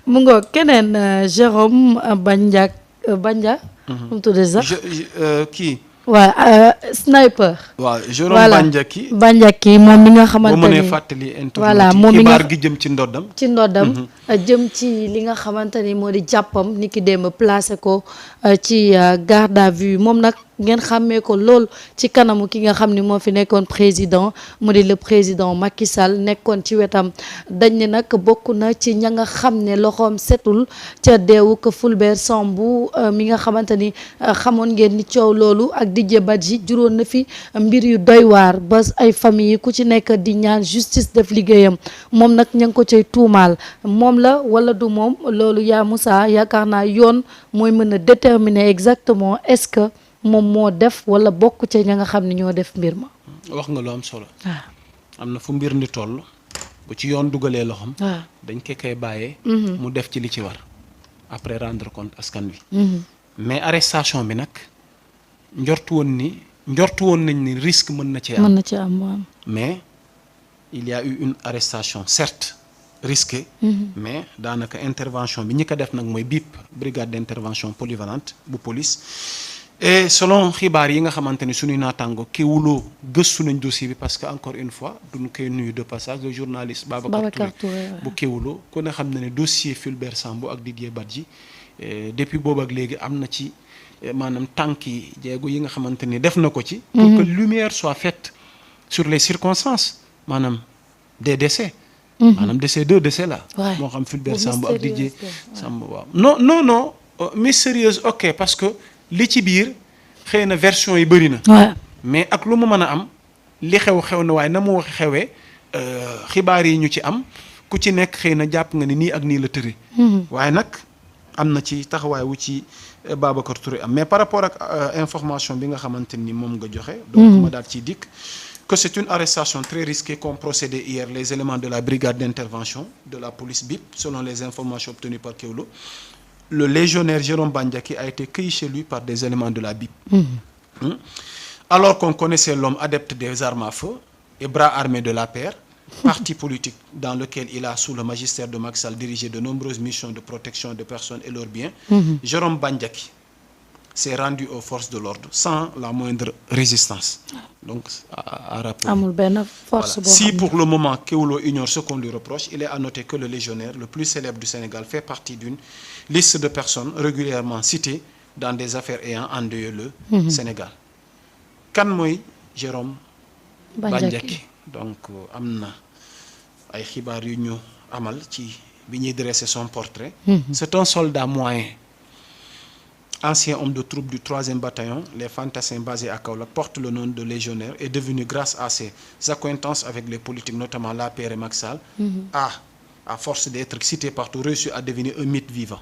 mu ngoog keneen Jérôme Bandia. mu tudd sax kii. waaw sniper. waaw Jérôme Bandiaky moom mi nga xamante boo mënee ni fàttali voilà moom mi nga xibaar gi jëm ci ndoddam. jëm ci li nga xamante ni moo di jàppam ni ki démb placé ko ci garde à vue moom nag ngeen xàmmee ko lool ci kanamu ki nga xam ni moo fi nekkoon président mu di le président Macky Sall nekkoon ci wetam dañ ne nag bokk na ci ña nga xam ne loxoom setul ca deewu ko Fulbert Sambou mi nga xamante ni xamoon ngeen ni coow loolu ak Didier Badji juróon na fi mbir yu doy waar ba ay famille ku ci nekk di ñaan justice def liggéeyam moom nag ña ngi ko cay tuumaal moom la wala du moom loolu yaa Moussa yaakaar naa yoon mooy mën a déterminer exactement est-ce que moom moo def wala bokk ca ña nga xam ne ñoo def mbir ma. wax nga lu am solo. am na fu mbir ni toll bu ci yoon dugalee loxoom. dañ koy bàyyee. mu def ci li ci war après rendre compte askan wi. mais arrestation bi nag njortu woon nañ ni risque mën na ci am. mais il y a eu une arrestation certes risquée. mais daanaka intervention bi ñi ko def nag mooy BIP brigade d'intervention polyvalente bu police. et selon xibaar yi nga xamante ni suñuy naataango Kéwoulo gëstu nañ dossier bi parce que encore une fois duñu koy nuyu de passage le journaliste Babacar Touré bu Kéwoulo ku ne xam na ne dossier Fulbert Sambou ak Didier Badji depuis boobu ak léegi am na ci maanaam tànki jéego yi nga xamante ni def na ko ci pour que lumière soit faite sur les circonstances maanaam des décès maanaam deux décès là moo xam Fulbert Sambou ak Didier Sambou waaw non mystérieuse ok parce que li ci biir xëy na version yi bëri na. mais ak lu mu mën a am li xew na waaye na mu wax xewee xibaar yi ñu ci am ku ci nekk xëy na jàpp nga ni nii ak nii la tëri. waaye nag am na ci taxawaay wu ci Babacar Touré am mais par rapport ak information bi nga xamante ni moom nga joxe. donc ma daal ciy dikk que c'est une arrestation très risquée qu'ont procédé hier les éléments de la brigade d'intervention de la police BIP selon les informations obtenues par Kéwoulo. Le légionnaire Jérôme Bandiaky a été cueilli chez lui par des éléments de la BIP. Alors qu'on connaissait l'homme adepte des armes à feu et bras armés de l'APR, parti politique dans lequel il a, sous le magistère de Macky Sall, dirigé de nombreuses missions de protection de personnes et leurs biens, Jérôme Bandiaky s'est rendu aux forces de l'ordre sans la moindre résistance. Donc, à rappeler. Voilà. Si pour le moment Kéwoulo ignore ce qu'on lui reproche, il est à noter que le légionnaire le plus célèbre du Sénégal fait partie d'une liste de personnes régulièrement citées dans des affaires ayant endeuillé le Sénégal. Kan mooy Jérôme Bandiaky donc am na ay xibaar yu ñu amal ci bi ñuy dresser son portrait. C'est un soldat moyen. Ancien homme de troupe du 3e bataillon, les fantassins basés à Kaolack, porte le nom de légionnaire, est devenu grâce à ses accointances avec les politiques, notamment l'APR et Macky Sall, à force d'être cité partout, réussi à devenir un mythe vivant.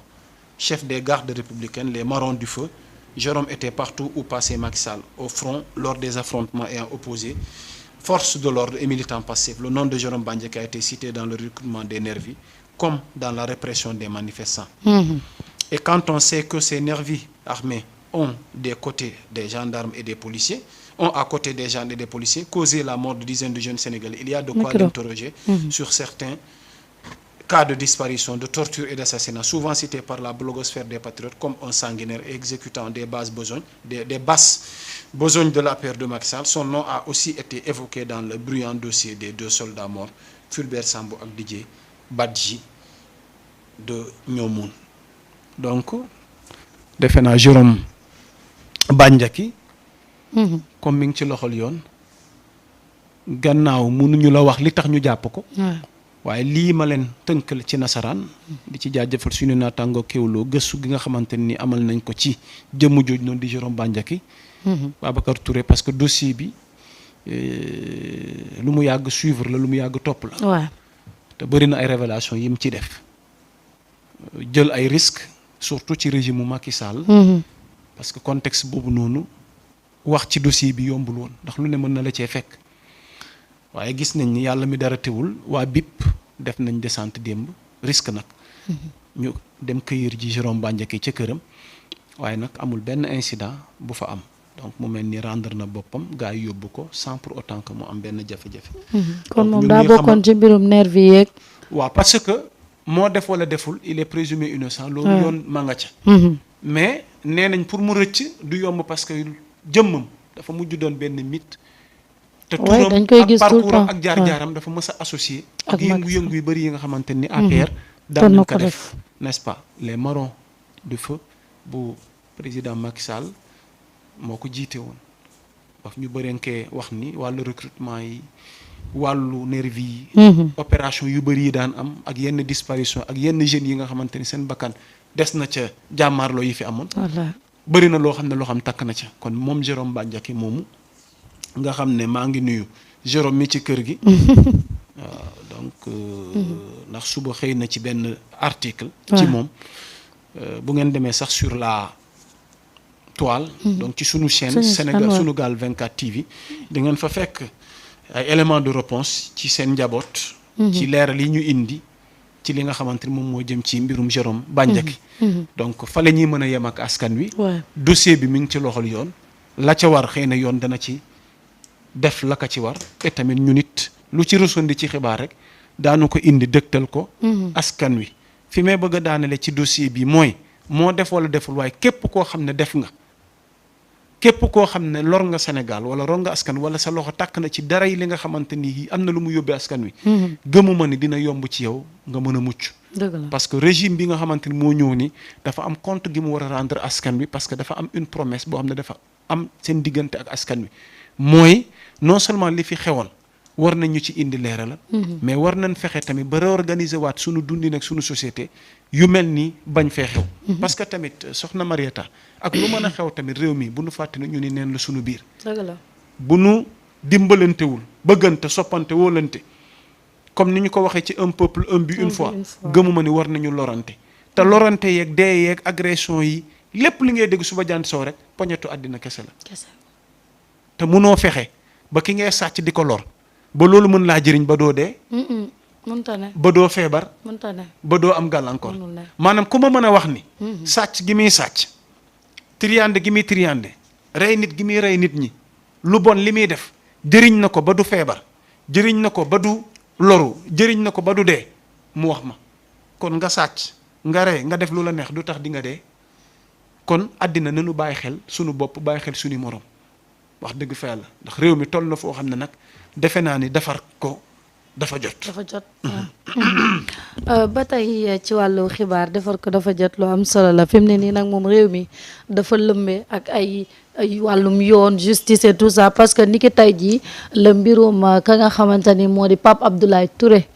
Chef des gardes républicaines, les Marrons du Feu, Jérôme était partout où passait Macky Sall, au front, lors des affrontements ayant opposé forces de l'ordre et militants passifs. Le nom de Jérôme Bandiaky a été cité dans le recrutement des nervis, comme dans la répression des manifestants. Et quand on sait que ces nervis armés ont des côtés des gendarmes et des policiers, ont à côté des gendarmes et des policiers causé la mort de dizaines de jeunes Sénégalais, il y a de quoi l'interroger sur certains cas de disparition, de torture et d'assassinat, souvent cités par la blogosphère des patriotes comme un sanguinaire exécutant des basses besognes, des basses besognes de la paire de Macky Sall. Son nom a aussi été évoqué dans le bruyant dossier des 2 soldats morts, Fulbert Sambou et Didier Badji de Ñoomoun. Donc defe naa Jérôme Bandiaky comme mi ngi ci loxol yoon gannaaw mënuñu la wax li tax ñu jàpp ko waaye lii ma leen tënkal ci nasaraan di ci jaajëfal suñu naataango Kéwoulo gëstu gi nga xamante ni amal nañ ko ci jëmm jooj noonu di Jérôme Bandiaky Babacar Touré parce que dossier bi lu mu yàgg suivre la lu mu yàgg topp la te bëri na ay révélation yi mu ci def jël ay risques surtout ci régime mu Macky Sall. parce que contexte boobu noonu wax ci dossier bi yombul woon ndax lu ne mën na la cee fekk waaye gis nañ ni yàlla mi dara teewul waa BIP def nañ descente démb risque nag. ñu dem cueillir ji Jérôme Bandiaky ca këram waaye nag amul benn incident bu fa am donc mu mel ni rendre na boppam gars yi yóbbu ko sans pour autant que mu am benn jafe-jafe. kon moom daa bokkoon ci mbirum nervi yeeg. waaw parce que moo def wala deful il est présumé innocent. loolu yoon ma nga ca. mais nee nañ pour mu rëcc du yomb parce que jëmmam dafa mujj doon benn mythe. te turam dañ koy ak gis tout le parcours temps ak jaar-jaaram dafa mës a associé. Ak ak Macky yëngu-yëngu yu bëri yi nga xamante ni APR. daan nañ ko def n'est-ce pas les marrons du feu bu président Macky Sall moo ko jiite woon. wax ñu bërenkee wax ni wàllu recrutement yi wàllu nervi yi. opération yu bëri yi daan am ak yenn disparition ak yenn jeunes yi nga xamante ni seen bakkan des na ca jàmmaarloo yi fi amoon. bëri na loo xam ne loo xam takk na ca kon moom Jérôme Bandiaky moomu nga xam ne maa ngi nuyu Jérôme mi ci kër gi. donc ndax suba xëy na ci benn article. ci moom bu ngeen demee sax sur la toile. donc ci sunu chaîne Sénégal Sunugal 24 TV. di ngeen fa fekk ay éléments de réponse ci seen njaboot. ci leeral yi ñu indi ci li nga xamante ni moom moo jëm ci mbirum Jérôme Bandiaky. donc fa la ñuy mën a yem ak askan wi. dossier bi mi ngi ci loxol yoon. la ca war xëy na yoon dana ci def la ka ci war te tamit ñu nit lu ci rusundi ci xibaar rek daanu ko indi dëgtal ko. askan wi fi may bëgg a daanale ci dossier bi mooy moo def wala deful waaye képp koo xam ne def nga. képp koo xam ne lor nga Sénégal wala lor nga askan wala sa loxo tàkk na ci dara yi li nga xamante ni am na lu mu yóbbee askan wi. gëmuma ni dina yomb ci yow nga mën a mucc. parce que régime bi nga xamante ni moo ñëw ni dafa am compte gi mu war a rendre askan wi parce que dafa am une promesse boo xam ne dafa am seen diggante ak askan wi mooy non seulement li fi xewoon war nañ ñu ci indi leeralal. mais war nañ fexe tamit ba réorganiser waat sunu dundin ak sunu société yu mel ni bañ fee xew. parce que tamit soxna Marieta ak lu mën a xew tamit réew mi bu nu fàtte ne ñu ni neen la sunu biir. bu nu dimbalantewul bëggante soppante wóolante comme ni ñu ko waxee ci un peuple un but une fois gëmuma ni war nañu lorante te lorante yeeg dee yeeg agression yi lépp li ngay dégg suba jant soo rek poñetu àddina kese la. te munoo fexe ba ki ngay sàcc di ko lor ba loolu mën laa jëriñ ba doo dee. mënta ne ba doo feebar. mënta ne ba doo am gàllankoor. maanaam ku ma mën a wax ni. sàcc gi muy sàcc. triande gi muy triande. rey nit gi muy rey nit ñi. lu bon li muy def. jëriñ na ko ba du feebar. jëriñ na ko ba du loru jëriñ na ko ba du dee mu wax ma kon nga sàcc nga rey nga def lu la neex du tax di nga dee kon àddina nañu bàyyi xel sunu bopp bàyyi xel suñu morom wax dëgg fa yàlla ndax réew mi toll na foo xam ne nag defe naa ni defar ko dafa jot. ba tey ci wàllu xibaar defar ko dafa jot lu am solo la fi mu ne nii nag moom réew mi dafa lëmbee ak ay wàllum yoon justice et tout ça parce que niki tey jii la mbirum ka nga xamante ni moo di Pape Abdoulaye Touré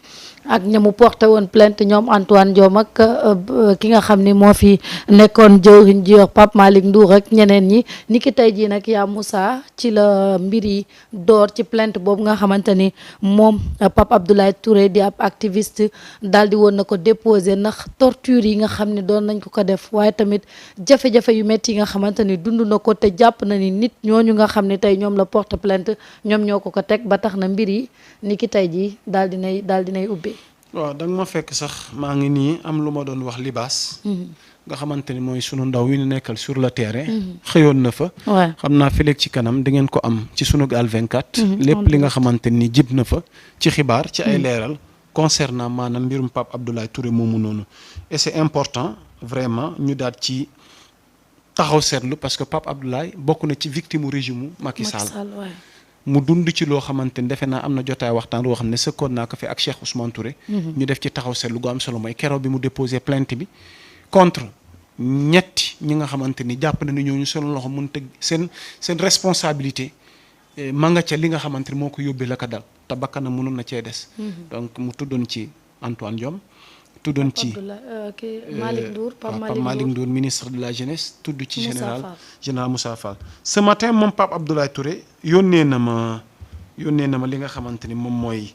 ak ñamu porté woon plainte ñoom Antoine Diome ak ki nga xam ni moo fi nekkoon jëwriñ ji Pape Malick Ndour ak ñeneen ñi ni ki tey jii nag yaa Moussa ci la mbir yi door ci plainte boobu nga xamante ni moom Pape Abdoulaye Touré di ab activiste daal di woon na ko déposé ndax torture yi nga xam ne doon nañ ko def waaye tamit jafe-jafe yu métti yi nga xamante ni dund na ko te jàpp na ni nit ñooñu nga xam ne tey ñoom la porte plainte ñoom ñoo ko teg ba tax na mbir yi ni ki tey jii daal dinay ubbi. waaw da nga ma fekk sax maa ngi nii am lu ma doon wax libaas nga xamante ni mooy sunu ndaw wi ñu nekkal sur le terrain xëyoon na fa xam naa fileeg ci kanam di ngeen ko am ci Sunugal 24 lépp li nga xamante ni jib na fa ci xibaar ci ay leeral concernant maanaam mbirum Pape Abdoulaye Touré moomu noonu et c'est important vraiment ñu daal ci taxaw seetlu parce que Pape Abdoulaye bokk na ci victime u régime Macky Sall mu dund ci loo xamante ni defe naa am na jotaay waxtaan boo xam ne sëkkoon naa ko fi ak Cheikh Ousmane Touré. ñu def ci taxaw seetlu gu am solo mooy keroog bi mu déposé plainte bi contre ñetti ñi nga xamante ni jàpp na ni ñooñu seen loxo mën tëgg seen responsabilité ma nga ca li nga xamante ni moo ko yóbbee la ko dal te bakkanam mënoon na cee des. donc mu tuddoon ci Antoine Diome. tuddoon ci Pape Malick Ndour ministre de la jeunesse tudd ci général Moussa Fall ce matin moom Pape Abdoulaye Touré yónnee na ma li nga xamante ni moom mooy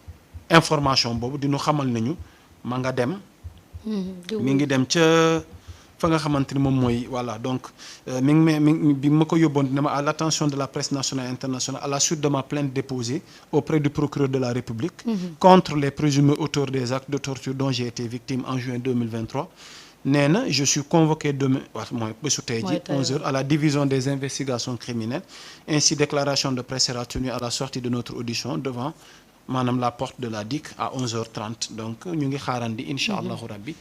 information boobu dinu xamal nañu ma nga dem mi ngi dem ca fa nga xamante ni moom mooy voilà donc mi ngi bi ma ko yóbboon dina ma à l'attention de la presse nationale et internationale à la suite de ma plainte déposée auprès du procureur de la République contre les présumés auteurs des actes de torture dont j'ai été victime en juin 2023 nee na je suis convoqué demain mooy bésu tey ji 11h à la division des investigations criminelles ainsi déclaration de presse sera tenue à la sortie de notre audition devant maanaam la porte de la DIC à 11h30 donc ñu ngi xaarandi incha allahu rabbi